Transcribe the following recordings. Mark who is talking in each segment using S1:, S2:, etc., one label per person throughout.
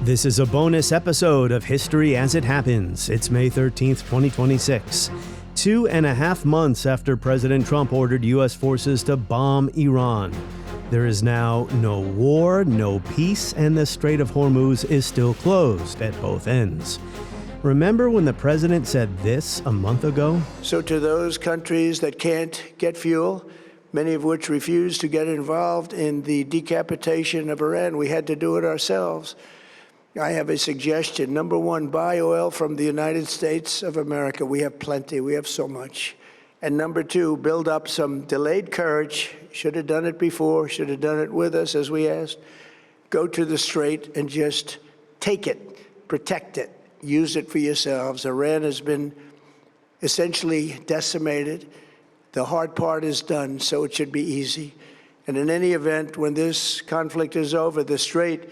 S1: This is a bonus episode of History as It Happens. It's May 13th, 2026. 2.5 months after President Trump ordered U.S. forces to bomb Iran. There is now no war, no peace, and the Strait of Hormuz is still closed at both ends. Remember when the president said this a month ago?
S2: So to those countries that can't get fuel, many of which refuse to get involved in the decapitation of Iran, we had to do it ourselves. I have a suggestion. Number one, buy oil from the United States of America. We have plenty. We have so much. And number two, build up some delayed courage. Should have done it before. Should have done it with us, as we asked. Go to the Strait and just take it, protect it, use it for yourselves. Iran has been essentially decimated. The hard part is done, so it should be easy. And in any event, when this conflict is over, the Strait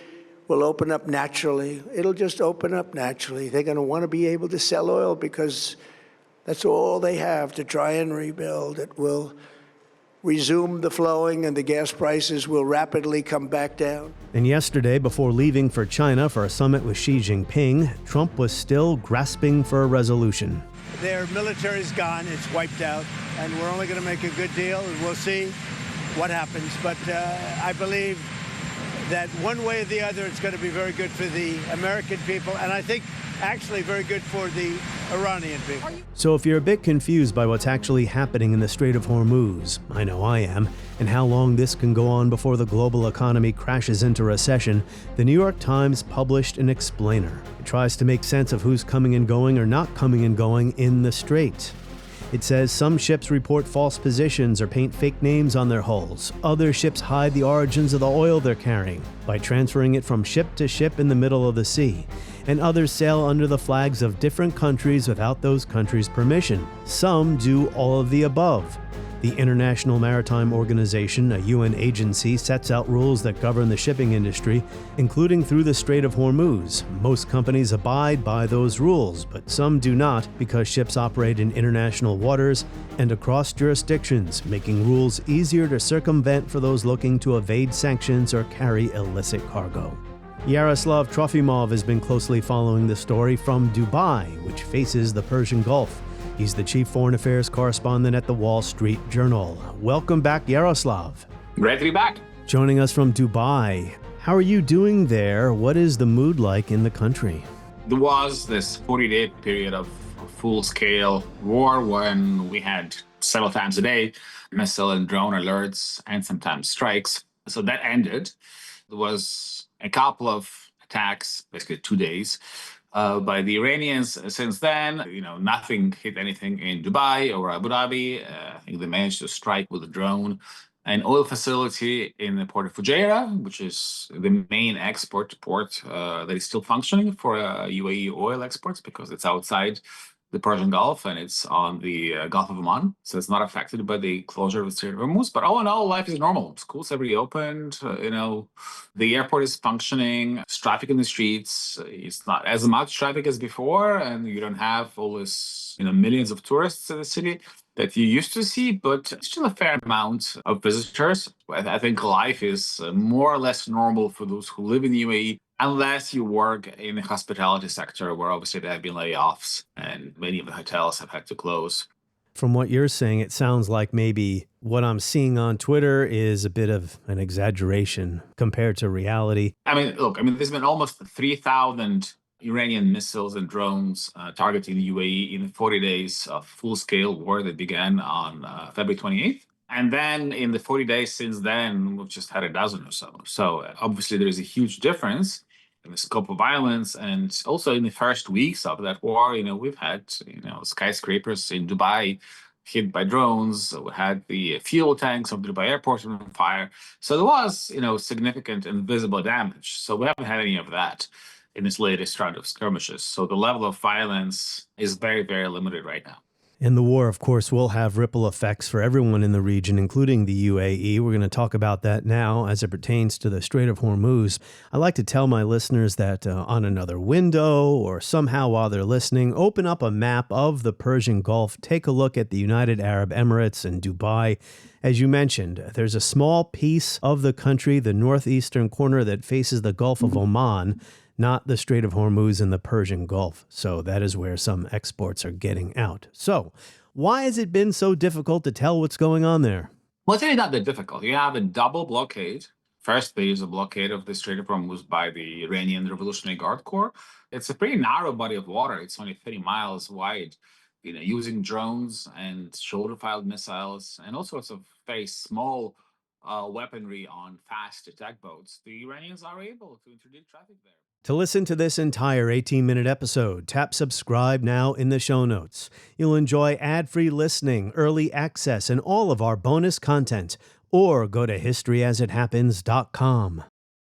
S2: will open up naturally. It'll just open up naturally. They're going to want to be able to sell oil because that's all they have to try and rebuild. It will resume the flowing and the gas prices will rapidly come back down.
S1: And yesterday, before leaving for China for a summit with Xi Jinping, Trump was still grasping for a resolution.
S2: Their military's gone, it's wiped out, and we're only going to make a good deal, and we'll see what happens. But I believe that one way or the other, it's going to be very good for the American people, and I think actually very good for the Iranian people.
S1: So if you're a bit confused by what's actually happening in the Strait of Hormuz, I know I am, and how long this can go on before the global economy crashes into recession, the New York Times published an explainer. It tries to make sense of who's coming and going or not coming and going in the Strait. It says some ships report false positions or paint fake names on their hulls. Other ships hide the origins of the oil they're carrying by transferring it from ship to ship in the middle of the sea. And others sail under the flags of different countries without those countries' permission. Some do all of the above. The International Maritime Organization, a UN agency, sets out rules that govern the shipping industry, including through the Strait of Hormuz. Most companies abide by those rules, but some do not because ships operate in international waters and across jurisdictions, making rules easier to circumvent for those looking to evade sanctions or carry illicit cargo. Yaroslav Trofimov has been closely following the story from Dubai, which faces the Persian Gulf. He's the chief foreign affairs correspondent at the Wall Street Journal. Welcome back, Yaroslav.
S3: Great to be back.
S1: Joining us from Dubai. How are you doing there? What is the mood like in the country?
S3: There was this 40-day period of full-scale war when we had several times a day missile and drone alerts and sometimes strikes. So that ended. There was a couple of attacks, basically 2 days, by the Iranians. Since then, nothing hit anything in Dubai or Abu Dhabi. I think they managed to strike with a drone an oil facility in the port of Fujairah, which is the main export port that is still functioning for UAE oil exports because it's outside the Persian Gulf and it's on the Gulf of Oman. So it's not affected by the closure of the Strait of Hormuz. But all in all, life is normal. Schools have reopened. The airport is functioning. Traffic in the streets. It's not as much traffic as before. And you don't have all this, millions of tourists in the city that you used to see, but still a fair amount of visitors. I think life is more or less normal for those who live in the UAE, unless you work in the hospitality sector, where obviously there have been layoffs and many of the hotels have had to close.
S1: From what you're saying, it sounds like maybe what I'm seeing on Twitter is a bit of an exaggeration compared to reality.
S3: There's been almost 3,000 Iranian missiles and drones targeting the UAE in 40 days of full-scale war that began on February 28th. And then in the 40 days since then, we've just had a dozen or so. So obviously there is a huge difference in the scope of violence. And also in the first weeks of that war, we've had, skyscrapers in Dubai hit by drones. We had the fuel tanks of the Dubai airport on fire. So there was, significant and visible damage. So we haven't had any of that in this latest round of skirmishes. So the level of violence is very, very limited right now.
S1: And the war, of course, will have ripple effects for everyone in the region, including the UAE. We're going to talk about that now as it pertains to the Strait of Hormuz. I like to tell my listeners that on another window or somehow while they're listening, open up a map of the Persian Gulf. Take a look at the United Arab Emirates and Dubai. As you mentioned, there's a small piece of the country, the northeastern corner that faces the Gulf of Oman, not the Strait of Hormuz in the Persian Gulf. So that is where some exports are getting out. So why has it been so difficult to tell what's going on there?
S3: Well, it's really not that difficult. You have a double blockade. First, there is a blockade of the Strait of Hormuz by the Iranian Revolutionary Guard Corps. It's a pretty narrow body of water. It's only 30 miles wide. Using drones and shoulder-fired missiles and all sorts of very small weaponry on fast attack boats, the Iranians are able to interdict traffic there.
S1: To listen to this entire 18-minute episode, tap subscribe now in the show notes. You'll enjoy ad-free listening, early access, and all of our bonus content. Or go to historyasithappens.com.